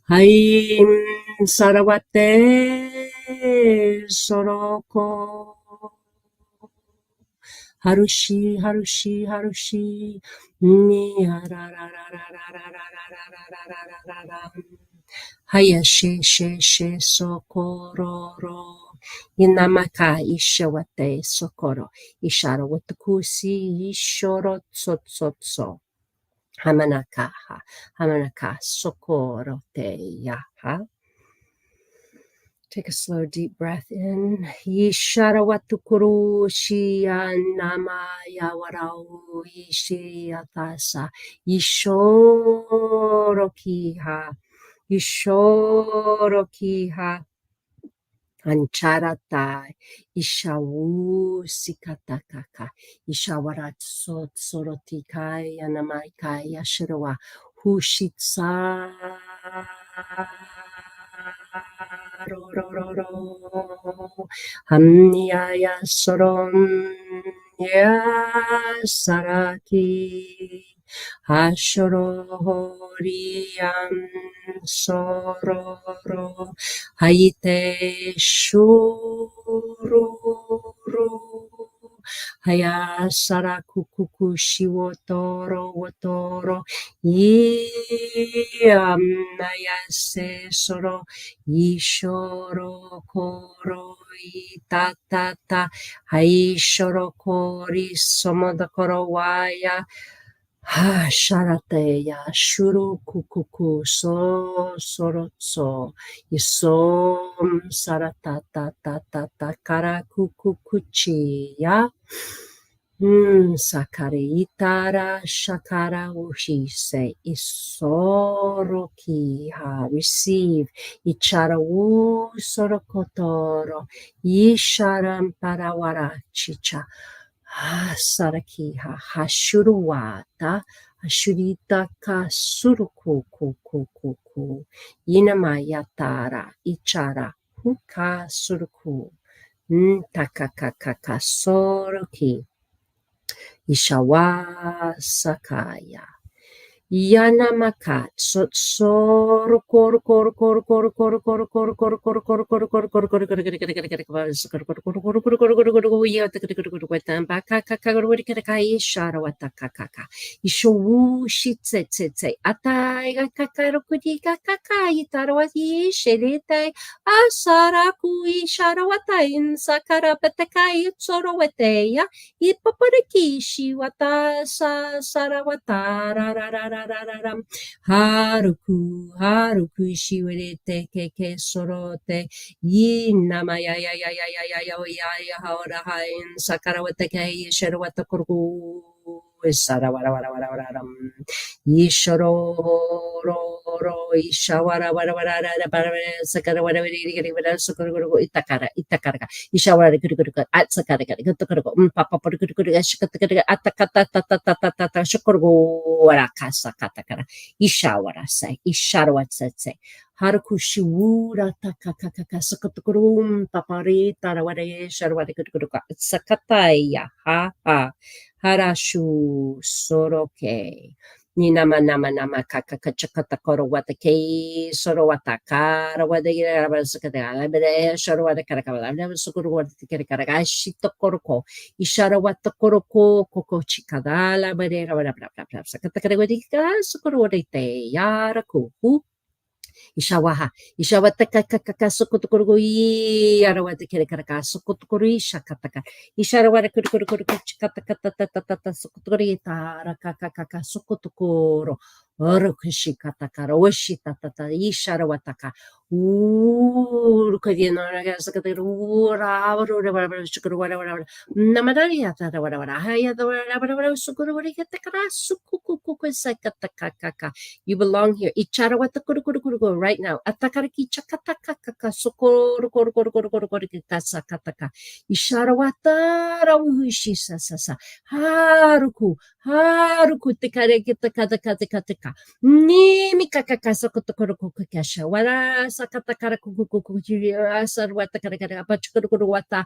Haim sarawate soroko. Harushi, harushi, harushi. Ni ra ra ra ra ra ra ra ra ra ra ra ra ra. Haya she she she sokororo. Inamaka ishawate sokoro. Ishara watakusi ishoro tsotsotso. Hamanaka ha. Hamanaka sokoro te yaha. Take a slow, deep breath in. Yisharawatukuru shiyanama yawarau yishiyatasa. Yishorokiha. Yishorokiha. Ancharatai. Ishawu sikatakaka. Ishawarat sorotikai yanamaikai yashirawa. Hushitsa. Hamniyaya soron ya saraki hashororiam sororo haite shururu haya sarakukuku shiwotoro wotoro yam nayase soro Ishoro koro itatata haishoro kori somodokoro waya ha sharateya shuru kukuku so sorotso isom saratata tata kara kukukuchi ya sakare itara shakara ushise isoroki ha receive ichara wu sorokotoro isharam parawara chicha ha saraki ha hashuruwata hashurita ka suruku kuku inamayatara ichara huka suruku takakakaka soroki Ishawa Sakaya. Yanamaka Sotsoro Koro Koro Koro Koro Koro Koro Koro Koro Koro Koro Koro Koro Koro Koro Ipaparikishi wata sa sarawata ra ra ra ra ra ra ra haruku shiwerete keke sorote yinama ya ya ya ya ya ya ya ya ya haora hain sakarawata kai sherwata kurku sarawara wara wara wara ram yishoro ro ro ishawara wara wara wara wara sakarawara wiri wara sukuru itakara itakara Ishawara kurikuruka at sakaraka kutukuruko papa kurikuruka shikatakara atakata tata tata tata shukuruko warakasa katakara ishawara say isharwat say harukushiwura takakaka sakatukurum papari taraware sharwari kuruka sakataya ha ha harashu soroke Ni nama nama nama kakakachakata koro wata ke soro wata kara wata gira wata sakata bere soro wata kara kara wata sukuru wata kara kara shito koro ko ishara wata koro ko koko chikadala bere wata bla bla bla sakata kara wata kara sukuru wata te yara ko Ishawaha, Ishawataka kaka sokotokoro yarawata kerekaraka sokotokoro shakataka, Isharawara kurukuru chikatakata sokotokoro tarakaka sokotokoro, Orokushikatakara, Oshitatata, Isharawataka, Urukadiana Sakatara, Ura, Shukuru, whatever, Namadaria, whatever, Haya, the whatever, Sukuru, Sukuku, Sakataka. You belong here. Icharawatakurukuru right now. Atakariki chakatakaka sokorukuru sakataka. Isharawatara uhishi sasa. Haruku tikarekitakatakataka. Nimi kakaka sokotokurukukasha. Wara sakatakara kukukukukuria sarwatakarakara pachukuru wata.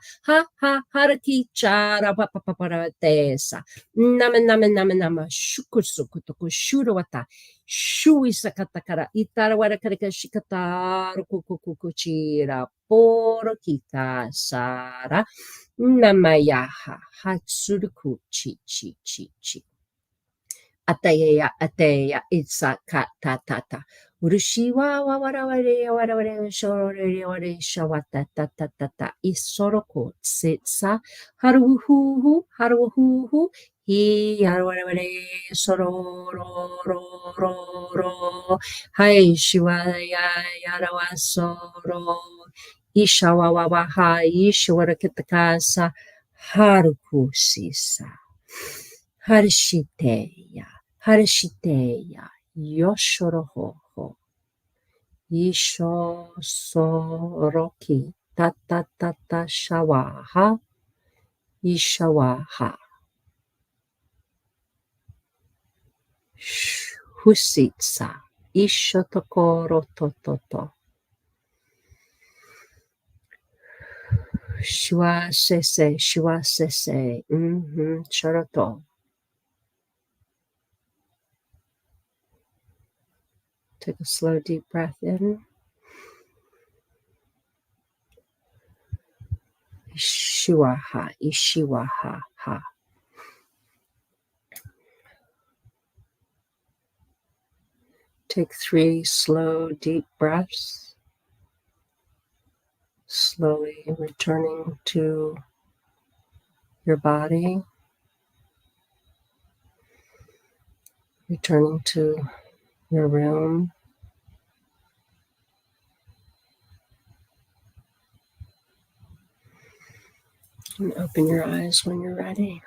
Haraki chara papapaparatesa. Nama shukusukutoku shurawata. Shui sakatakara itarawara karika shikataru kukukukuchira poro kita sara namayaha hatsuruku chi. Ateya itsa katatata. Urushi wa waraware shorore shawata tata isoroko sitsa haruhu hi haraware sororo hai shiwaya yarawa soro ishawawa hai shiwara kitakasa haruku sisa Harshiteya, Yoshoroho, Isho Soroki, Tata Shawaha, Ishawaha, Husitsa, Ishotokoro Tototo, Shwa Sese, Shoroto. Take a slow, deep breath in. Ishiwaha, ha. Take 3 slow, deep breaths. Slowly returning to your body, returning to your room. And open your eyes when you're ready.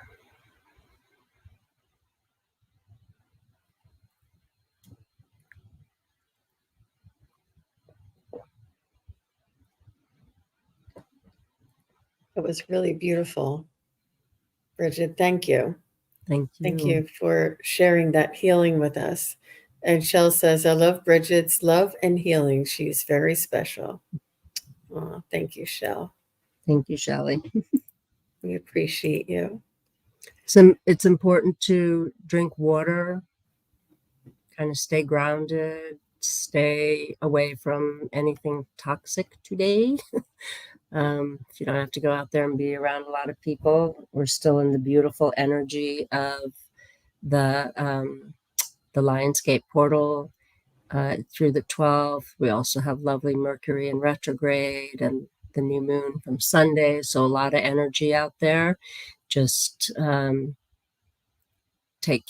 It was really beautiful. Brigid, thank you. Thank you. Thank you for sharing that healing with us. And Shell says, I love Brigid's love and healing. She's very special. Oh, thank you, Shell. Thank you, Shelley. We appreciate you. So it's important to drink water, kind of stay grounded, stay away from anything toxic today. If you don't have to go out there and be around a lot of people, we're still in the beautiful energy of the Lionsgate portal through the 12th. We also have lovely Mercury in retrograde and the new moon from Sunday. So a lot of energy out there. Just take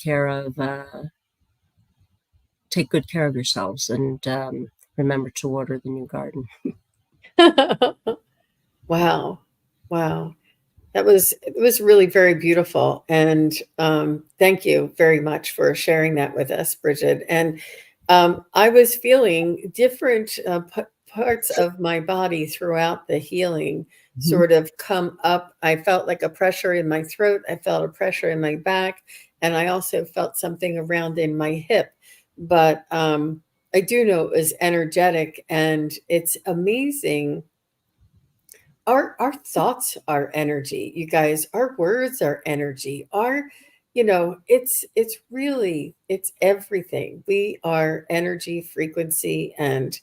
good care of yourselves and remember to water the new garden. Wow. It was really very beautiful. And thank you very much for sharing that with us, Brigid. And I was feeling different parts of my body throughout the healing sort of come up. I felt like a pressure in my throat. I felt a pressure in my back. And I also felt something around in my hip. But I do know it was energetic. And it's amazing. Our thoughts are energy, you guys. Our words are energy. it's really, it's everything. We are energy, frequency, and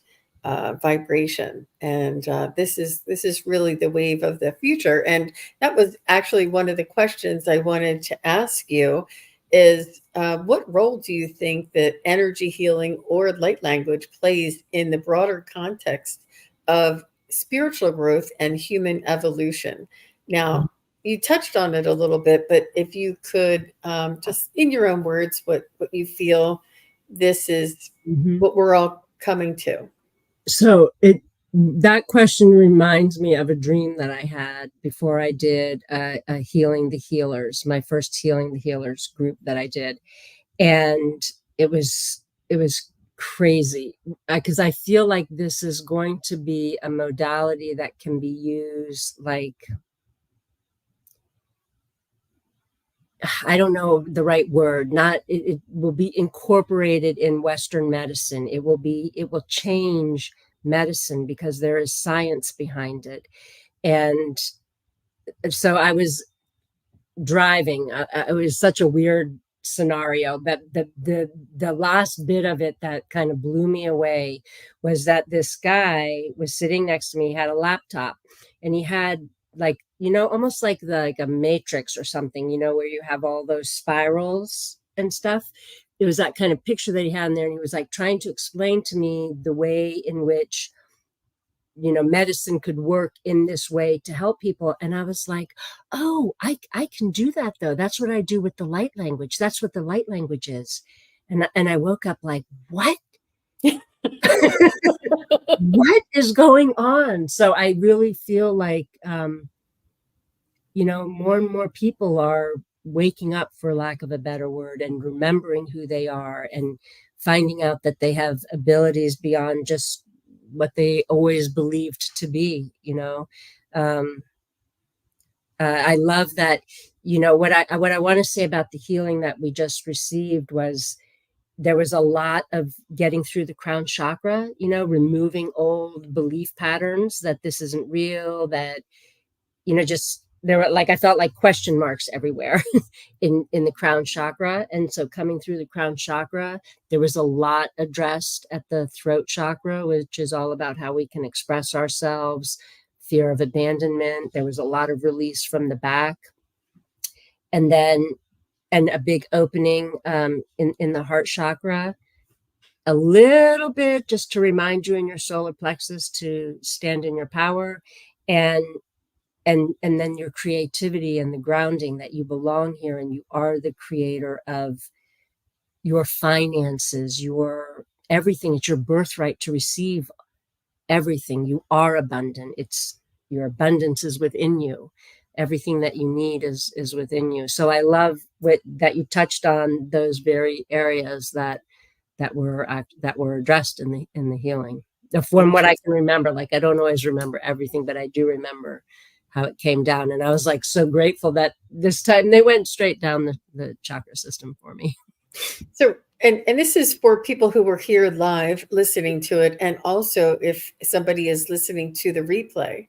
vibration, and this is really the wave of the future. And that was actually one of the questions I wanted to ask you is, what role do you think that energy healing or light language plays in the broader context of spiritual growth and human evolution? Now, you touched on it a little bit, but if you could, just in your own words, what you feel this is, Mhm. what we're all coming to. So that question reminds me of a dream that I had before I did a Healing the Healers, my first Healing the Healers group that I did, and it was crazy because I feel like this is going to be a modality that can be used like, I don't know the right word, not it will be incorporated in Western medicine. It will change medicine because there is science behind it. And so I was driving. It was such a weird scenario, but the last bit of it that kind of blew me away was that this guy was sitting next to me. He had a laptop, and he had, like, almost like a matrix or something, where you have all those spirals and stuff. It was that kind of picture that he had in there, and he was like trying to explain to me the way in which medicine could work in this way to help people. And I was like, oh, I can do that, though. That's what I do with the light language. That's what the light language is. And I woke up like, what? What is going on? So I really feel like, more and more people are waking up, for lack of a better word, and remembering who they are and finding out that they have abilities beyond just what they always believed to be. Um, I love that. What I want to say about the healing that we just received was there was a lot of getting through the crown chakra, removing old belief patterns that this isn't real, that just there were, like, I felt like question marks everywhere in the crown chakra. And so coming through the crown chakra, there was a lot addressed at the throat chakra, which is all about how we can express ourselves, fear of abandonment. There was a lot of release from the back, and then and a big opening in the heart chakra, a little bit just to remind you in your solar plexus to stand in your power, and and then your creativity and the grounding that you belong here and you are the creator of your finances, your everything. It's your birthright to receive everything. You are abundant. It's your abundance is within you. Everything that you need is within you. So I love that you touched on those very areas that were addressed in the healing. From what I can remember, like, I don't always remember everything, but I do remember how it came down. And I was like so grateful that this time they went straight down the chakra system for me. So, and this is for people who were here live listening to it, and also if somebody is listening to the replay.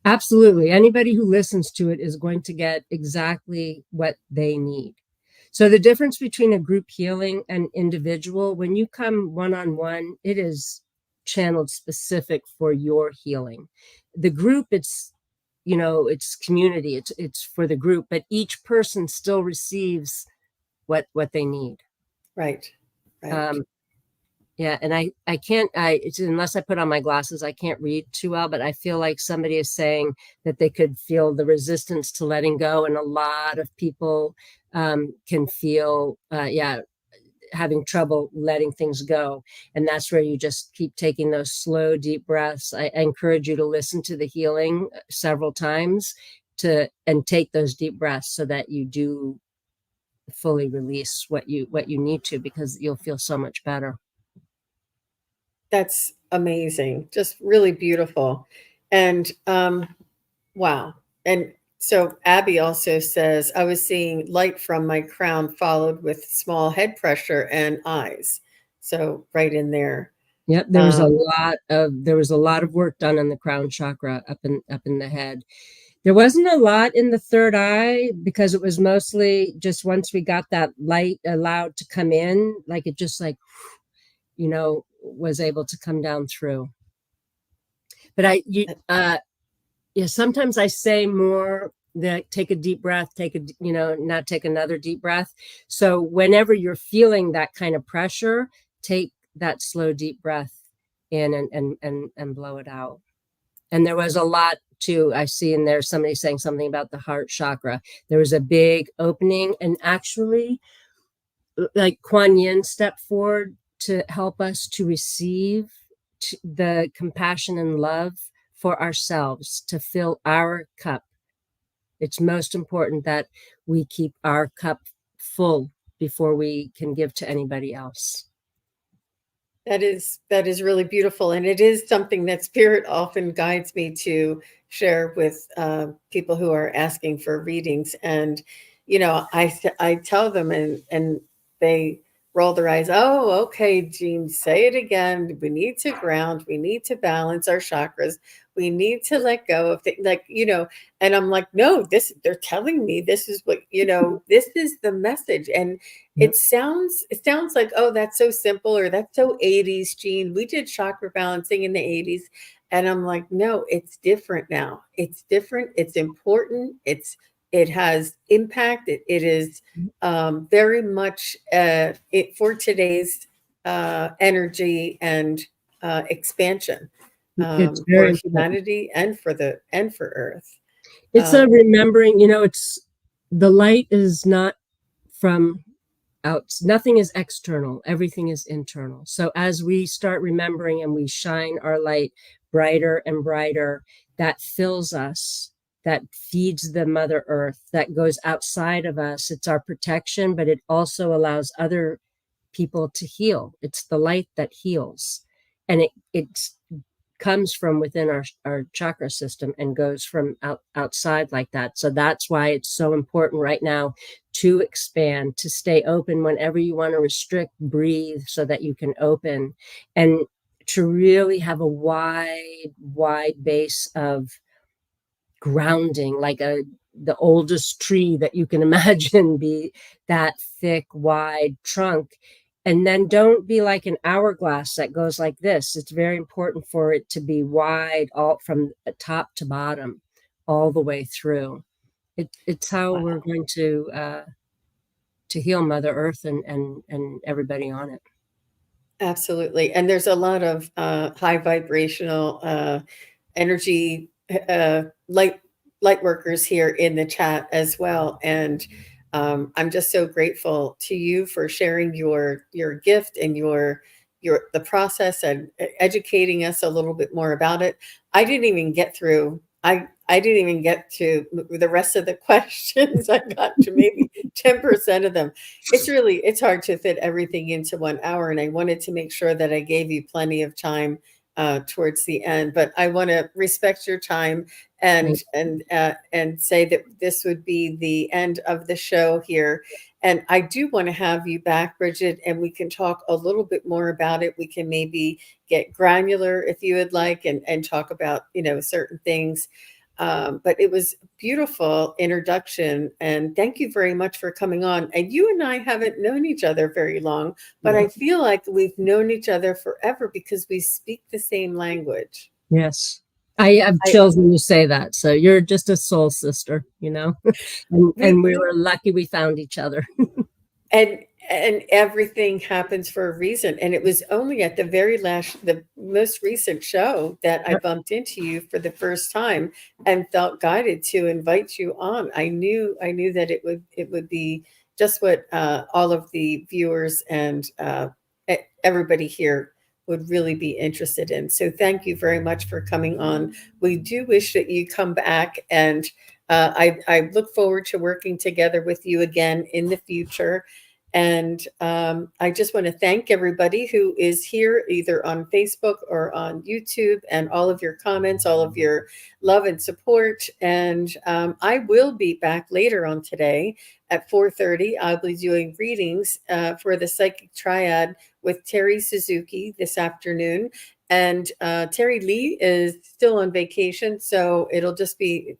Absolutely. Anybody who listens to it is going to get exactly what they need. So the difference between a group healing and individual, when you come one-on-one, it is channeled specific for your healing. The group, it's community, it's for the group, but each person still receives what they need. Right. Um, yeah, and I can't, unless I put on my glasses, I can't read too well, but I feel like somebody is saying that they could feel the resistance to letting go, and a lot of people can feel, having trouble letting things go. And that's where you just keep taking those slow, deep breaths. I encourage you to listen to the healing several times and take those deep breaths so that you do fully release what you need to, because you'll feel so much better. That's amazing. Just really beautiful. And wow. And so Abby also says, I was seeing light from my crown followed with small head pressure and eyes. So right in there. Yep, Um, there was a lot of work done in the crown chakra up in the head. There wasn't a lot in the third eye because it was mostly just once we got that light allowed to come in, like it just like, was able to come down through. But yeah, sometimes I say more that take a deep breath, not take another deep breath. So whenever you're feeling that kind of pressure, take that slow, deep breath in and blow it out. And there was a lot too. I see in there somebody saying something about the heart chakra. There was a big opening, and actually, like Kuan Yin stepped forward to help us to receive the compassion and love for ourselves, to fill our cup. It's most important that we keep our cup full before we can give to anybody else. That is really beautiful, and it is something that spirit often guides me to share with people who are asking for readings. And I tell them, and they roll their eyes. Oh, okay, Jean, say it again. We need to ground. We need to balance our chakras. We need to let go of things, And I'm like, no, this. They're telling me this is what This is the message, and Yep. it sounds like, oh, that's so simple, or that's so 80s, Gene. We did chakra balancing in the 80s. And I'm like, no, it's different now. It's different. It's important. It has impact. It is very much for today's energy and expansion It's very for important. humanity and for Earth. It's a Um, remembering, it's the light is not from out, nothing is external, everything is internal. So as we start remembering and we shine our light brighter and brighter, that fills us, that feeds the Mother Earth, that goes outside of us. It's our protection, but it also allows other people to heal. It's the light that heals. And it comes from within our chakra system and goes from outside like that. So that's why it's so important right now to expand, to stay open whenever you want to restrict, breathe so that you can open, and to really have a wide base of grounding, like the oldest tree that you can imagine, be that thick, wide trunk. And then don't be like an hourglass that goes like this. It's very important for it to be wide, all from top to bottom, all the way through. It's how we're wow. going to heal Mother Earth and everybody on it. Absolutely. And there's a lot of high vibrational energy light workers here in the chat as well. And I'm just so grateful to you for sharing your gift and your the process and educating us a little bit more about it. I didn't even get through. I didn't even get to the rest of the questions. I got to maybe 10% of them. It's hard to fit everything into 1 hour, and I wanted to make sure that I gave you plenty of time towards the end. But I want to respect your time and Right. and say that this would be the end of the show here. And I do want to have you back, Brigid, and we can talk a little bit more about it. We can maybe get granular if you would like, and talk about certain things. But it was beautiful introduction, and thank you very much for coming on. And you and I haven't known each other very long, but I No. feel like we've known each other forever because we speak the same language. Yes. I have I chills when you say that. So you're just a soul sister, and we we were lucky we found each other. and and everything happens for a reason. And it was only at the most recent show that I bumped into you for the first time and felt guided to invite you on. I knew that it would be just what all of the viewers and everybody here would really be interested in. So thank you very much for coming on. We do wish that you come back, and I look forward to working together with you again in the future. And I just want to thank everybody who is here, either on Facebook or on YouTube, and all of your comments, all of your love and support. And I will be back later on today at 4:30. I'll be doing readings for the Psychic Triad with Terry Suzuki this afternoon. And Terry Lee is still on vacation, so it'll just be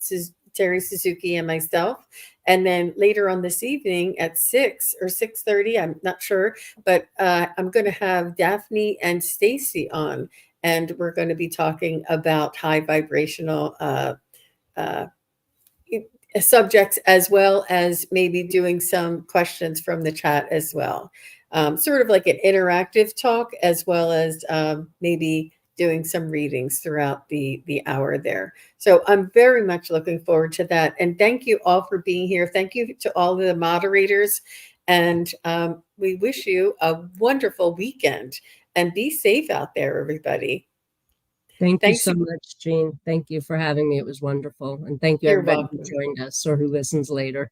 Terry Suzuki and myself. And then later on this evening at 6 or 6:30, I'm not sure, but I'm going to have Daphne and Stacy on, and we're going to be talking about high vibrational uh, subjects, as well as maybe doing some questions from the chat as well. Sort of like an interactive talk, as well as maybe doing some readings throughout the hour there. So I'm very much looking forward to that. And thank you all for being here. Thank you to all of the moderators. And we wish you a wonderful weekend, and be safe out there, everybody. Thank you Thanks. so much, Jean. Thank you for having me. It was wonderful. And thank you, You're everybody who welcome. joined us or who listens later.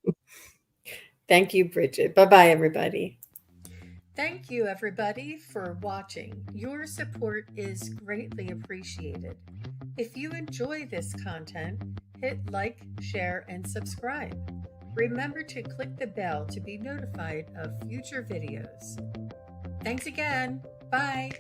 Thank you, Brigid. Bye-bye, everybody. Thank you, everybody, for watching. Your support is greatly appreciated. If you enjoy this content, hit like, share, and subscribe. Remember to click the bell to be notified of future videos. Thanks again. Bye.